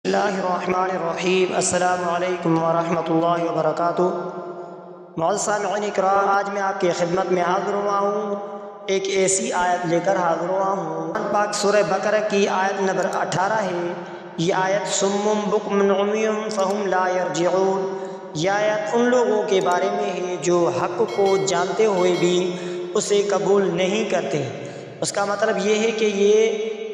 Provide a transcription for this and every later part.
اللہ الرحمن الرحیم۔ السلام علیکم ورحمۃ اللہ وبرکاتہ۔ معزز سامعین اکرام، آج میں آپ کی خدمت میں حاضر ہوا ہوں، ایک ایسی آیت لے کر حاضر ہوا ہوں۔ قرآن پاک سورہ بقرہ کی آیت نمبر 18 ہے۔ یہ آیت صم بکم عمی فہم لا یرجعون، یہ آیت ان لوگوں کے بارے میں ہے جو حق کو جانتے ہوئے بھی اسے قبول نہیں کرتے۔ اس کا مطلب یہ ہے کہ یہ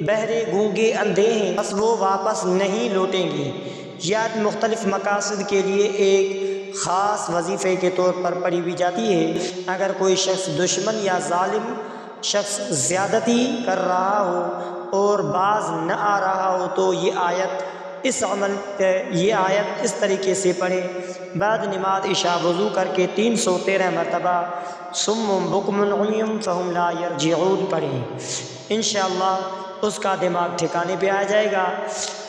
بہرے گونگے اندھے ہیں، بس وہ واپس نہیں لوٹیں گے۔ یہ آیت مختلف مقاصد کے لیے ایک خاص وظیفے کے طور پر پڑھی بھی جاتی ہے۔ اگر کوئی شخص دشمن یا ظالم شخص زیادتی کر رہا ہو اور باز نہ آ رہا ہو تو یہ آیت اس طریقے سے پڑھے: بعد نماز عشاء وضو کر کے 313 مرتبہ صم بکم عمی فہم لا یرجعون پڑھیں۔ انشاءاللہ اس کا دماغ ٹھکانے پہ آ جائے گا۔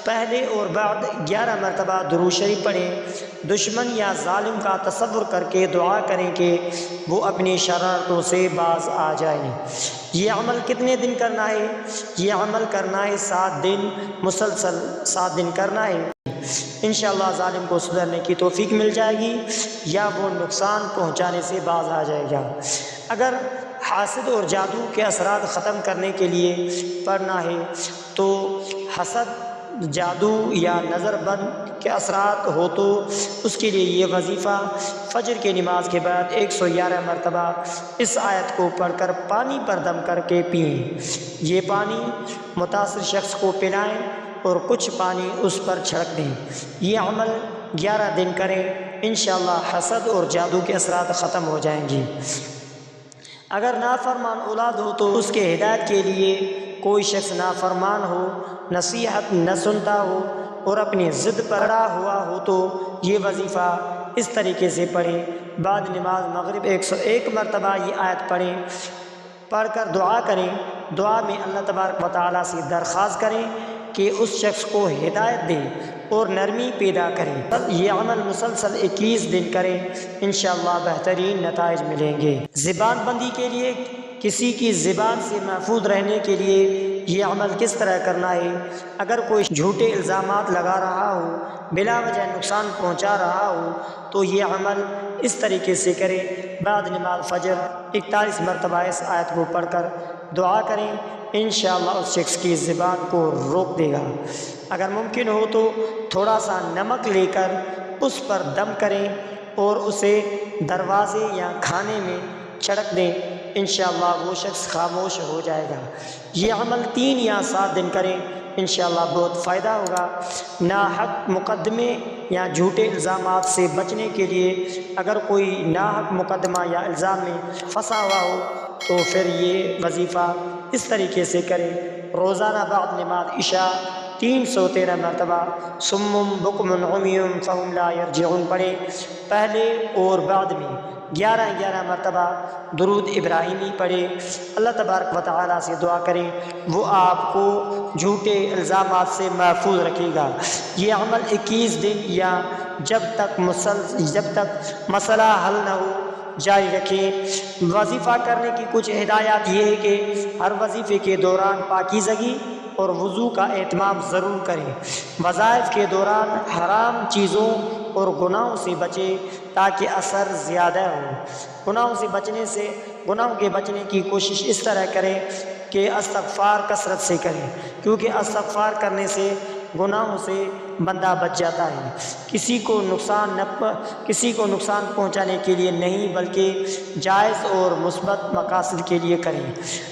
پہلے اور بعد 11 مرتبہ درود شریف پڑھیں۔ دشمن یا ظالم کا تصور کر کے دعا کریں کہ وہ اپنی شرارتوں سے باز آ جائیں۔ یہ عمل کتنے دن کرنا ہے؟ یہ عمل کرنا ہے 7 دن، مسلسل 7 دن کرنا ہے۔ انشاءاللہ ظالم کو سدھرنے کی توفیق مل جائے گی یا وہ نقصان پہنچانے سے باز آ جائے گا۔ اگر حاسد اور جادو کے اثرات ختم کرنے کے لیے پڑھنا ہے تو حسد، جادو یا نظر بند کے اثرات ہو تو اس کے لیے یہ وظیفہ فجر کی نماز کے بعد 111 مرتبہ اس آیت کو پڑھ کر پانی پر دم کر کے پئیں۔ یہ پانی متاثر شخص کو پلائیں اور کچھ پانی اس پر چھڑک دیں۔ یہ عمل 11 دن کریں، انشاءاللہ حسد اور جادو کے اثرات ختم ہو جائیں گی۔ اگر نافرمان اولاد ہو تو اس کے ہدایت کے لیے کوئی شخص نافرمان ہو، نصیحت نہ سنتا ہو اور اپنی ضد پر اڑا ہوا ہو تو یہ وظیفہ اس طریقے سے پڑھیں: بعد نماز مغرب 101 مرتبہ یہ آیت پڑھ کر دعا کریں۔ دعا میں اللہ تبارک و تعالیٰ سے درخواست کریں کہ اس شخص کو ہدایت دے اور نرمی پیدا کریں۔ یہ عمل مسلسل 21 دن کریں، انشاءاللہ بہترین نتائج ملیں گے۔ زبان بندی کے لیے، کسی کی زبان سے محفوظ رہنے کے لیے یہ عمل کس طرح کرنا ہے؟ اگر کوئی جھوٹے الزامات لگا رہا ہو، بلا وجہ نقصان پہنچا رہا ہو تو یہ عمل اس طریقے سے کرے: بعد نماز فجر 41 مرتبہ اس آیت کو پڑھ کر دعا کریں، انشاءاللہ اس شخص کی زبان کو روک دے گا۔ اگر ممکن ہو تو تھوڑا سا نمک لے کر اس پر دم کریں اور اسے دروازے یا کھانے میں چھڑک دیں، انشاءاللہ وہ شخص خاموش ہو جائے گا۔ یہ عمل 3 یا 7 دن کریں، انشاءاللہ بہت فائدہ ہوگا۔ ناحق مقدمے یا جھوٹے الزامات سے بچنے کے لیے اگر کوئی ناحق مقدمہ یا الزام میں پھنسا ہوا ہو تو پھر یہ وظیفہ اس طریقے سے کرے: روزانہ بعد نماز عشاء 313 مرتبہ صم بکم عمی فہم لا یرجعون پڑھیں۔ پہلے اور بعد میں 11 مرتبہ درود ابراہیمی پڑھیں۔ اللہ تبارک و تعالیٰ سے دعا کریں، وہ آپ کو جھوٹے الزامات سے محفوظ رکھے گا۔ یہ عمل 21 دن یا جب تک مسئلہ حل نہ ہو جاری رکھیں۔ وظیفہ کرنے کی کچھ ہدایات یہ ہے کہ ہر وظیفے کے دوران پاکیزگی اور وضو کا اہتمام ضرور کریں۔ وظائف کے دوران حرام چیزوں اور گناہوں سے بچیں تاکہ اثر زیادہ ہو۔ گناہوں کے بچنے کی کوشش اس طرح کریں کہ استغفار کثرت سے کریں، کیونکہ استغفار کرنے سے گناہوں سے بندہ بچ جاتا ہے۔ کسی کو نقصان پہنچانے کے لیے نہیں بلکہ جائز اور مثبت مقاصد کے لیے کریں۔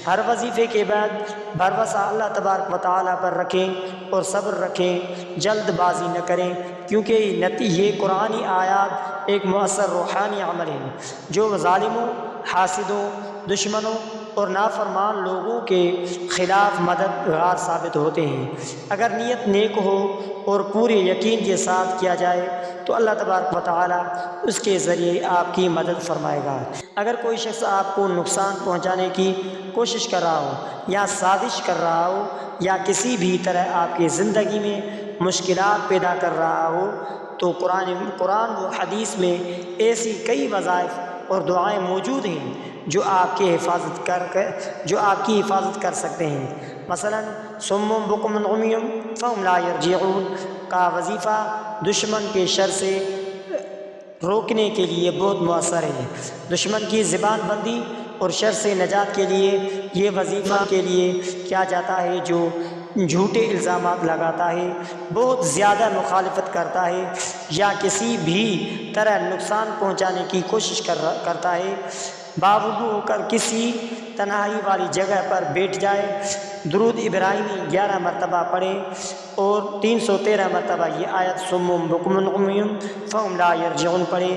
ہر وظیفے کے بعد بھروسہ اللہ تبارک و تعالیٰ پر رکھیں اور صبر رکھیں، جلد بازی نہ کریں، کیونکہ یہ قرآنی آیات ایک مؤثر روحانی عمل ہے جو ظالموں، حاسدوں، دشمنوں اور نافرمان لوگوں کے خلاف مددگار ثابت ہوتے ہیں۔ اگر نیت نیک ہو اور پورے یقین کے ساتھ کیا جائے تو اللہ تبارک و تعالیٰ اس کے ذریعے آپ کی مدد فرمائے گا۔ اگر کوئی شخص آپ کو نقصان پہنچانے کی کوشش کر رہا ہو یا سازش کر رہا ہو یا کسی بھی طرح آپ کی زندگی میں مشکلات پیدا کر رہا ہو تو قرآن و حدیث میں ایسی کئی وظائف اور دعائیں موجود ہیں جو آپ کی حفاظت کر سکتے ہیں۔ مثلا صم بکم عمی فہم لا یرجعون، کا وظیفہ دشمن کے شر سے روکنے کے لیے بہت مؤثر ہے۔ دشمن کی زبان بندی اور شر سے نجات کے لیے یہ وظیفہ کے لیے کیا جاتا ہے جو جھوٹے الزامات لگاتا ہے، بہت زیادہ مخالفت کرتا ہے یا کسی بھی طرح نقصان پہنچانے کی کوشش کرتا ہے، باوضو ہو کر کسی تنہائی والی جگہ پر بیٹھ جائے، درود ابراہیمی 11 مرتبہ پڑھے اور 313 مرتبہ یہ آیت صم بکم عمی فہم لا یرجعون پڑھے،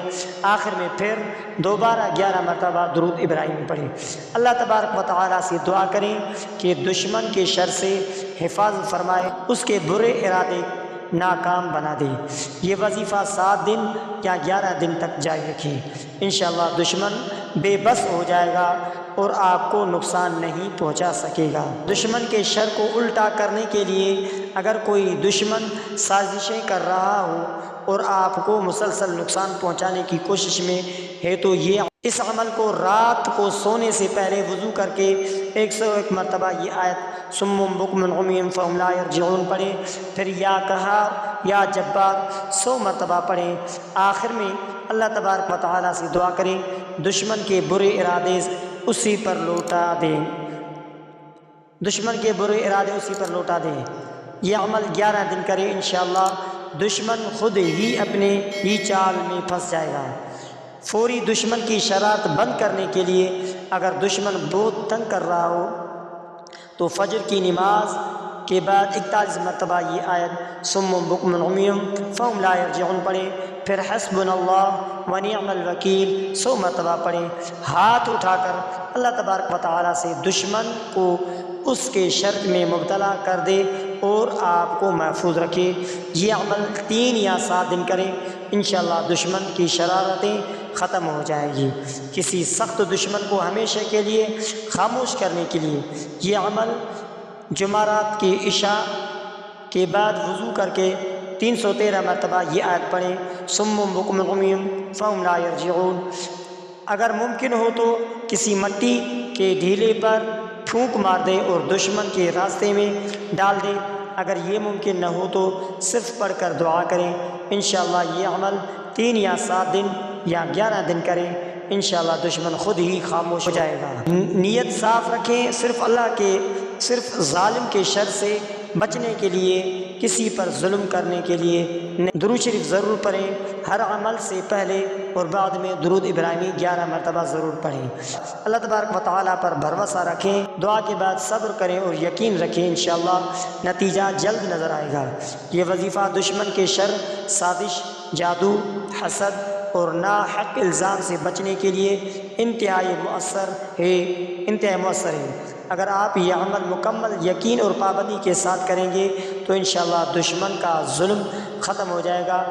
آخر میں پھر دوبارہ 11 مرتبہ درود ابراہیمی پڑھے۔ اللہ تبارک و تعالیٰ سے دعا کریں کہ دشمن کے شر سے حفاظت فرمائے، اس کے برے ارادے ناکام بنا دے۔ یہ وظیفہ 7 دن یا 11 دن تک جاری رکھیں، انشاءاللہ دشمن بے بس ہو جائے گا اور آپ کو نقصان نہیں پہنچا سکے گا۔ دشمن کے شر کو الٹا کرنے کے لیے اگر کوئی دشمن سازشیں کر رہا ہو اور آپ کو مسلسل نقصان پہنچانے کی کوشش میں ہے تو اس عمل کو رات کو سونے سے پہلے وضو کر کے 101 مرتبہ یہ آیت صم بکم عمی فہم لا یرجعون پڑھیں، پھر یا قہار یا جبار 100 مرتبہ پڑھیں، آخر میں اللہ تبارک و تعالیٰ سے دعا کریں دشمن کے برے ارادے اسی پر لوٹا دیں، دشمن کے برے ارادے اسی پر لوٹا دیں۔ یہ عمل 11 دن کرے، انشاءاللہ دشمن خود ہی اپنے ہی چال میں پھنس جائے گا۔ فوری دشمن کی شرارت بند کرنے کے لیے اگر دشمن بہت تنگ کر رہا ہو تو فجر کی نماز کے بعد 41 مرتبہ یہ آیت صم بکم عمی فہم لا یرجعون پڑھیں، پھر حسبنا اللہ ونعم الوکیل 100 مرتبہ پڑھیں، ہاتھ اٹھا کر اللہ تبارک و تعالیٰ سے دشمن کو اس کے شر میں مبتلا کر دے اور آپ کو محفوظ رکھے۔ یہ عمل 3 یا 7 دن کریں، انشاءاللہ دشمن کی شرارتیں ختم ہو جائے گی۔ کسی سخت دشمن کو ہمیشہ کے لیے خاموش کرنے کے لیے یہ عمل جمعرات کی عشاء کے بعد وضو کر کے 313 مرتبہ یہ آیت پڑھیں صم بکم عمی فہم لا یرجعون۔ اگر ممکن ہو تو کسی مٹی کے ڈھیلے پر پھونک مار دے اور دشمن کے راستے میں ڈال دے، اگر یہ ممکن نہ ہو تو صرف پڑھ کر دعا کریں، انشاءاللہ یہ عمل 3 یا 7 دن یا 11 دن کریں، انشاءاللہ دشمن خود ہی خاموش ہو جائے گا۔ نیت صاف رکھیں، صرف ظالم کے شر سے بچنے کے لیے، کسی پر ظلم کرنے کے لیے درود شریف ضرور پڑھیں، ہر عمل سے پہلے اور بعد میں درود ابراہیمی 11 مرتبہ ضرور پڑھیں۔ اللہ تبارک و تعالیٰ پر بھروسہ رکھیں، دعا کے بعد صبر کریں اور یقین رکھیں، انشاءاللہ نتیجہ جلد نظر آئے گا۔ یہ وظیفہ دشمن کے شر، سازش، جادو، حسد اور ناحق الزام سے بچنے کے لیے انتہائی مؤثر ہے۔ اگر آپ یہ عمل مکمل یقین اور پابندی کے ساتھ کریں گے تو انشاءاللہ دشمن کا ظلم ختم ہو جائے گا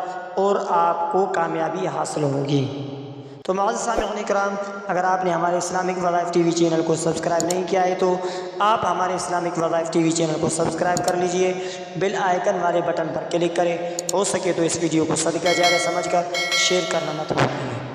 اور آپ کو کامیابی حاصل ہوگی۔ تو معزز سامعین کرام، اگر آپ نے ہمارے اسلامک وظائف ٹی وی چینل کو سبسکرائب نہیں کیا ہے تو آپ ہمارے اسلامک وظائف ٹی وی چینل کو سبسکرائب کر لیجئے، بیل آئیکن والے بٹن پر کلک کریں، ہو سکے تو اس ویڈیو کو صدقہ جاریہ سمجھ کر شیئر کرنا مت بھولیں۔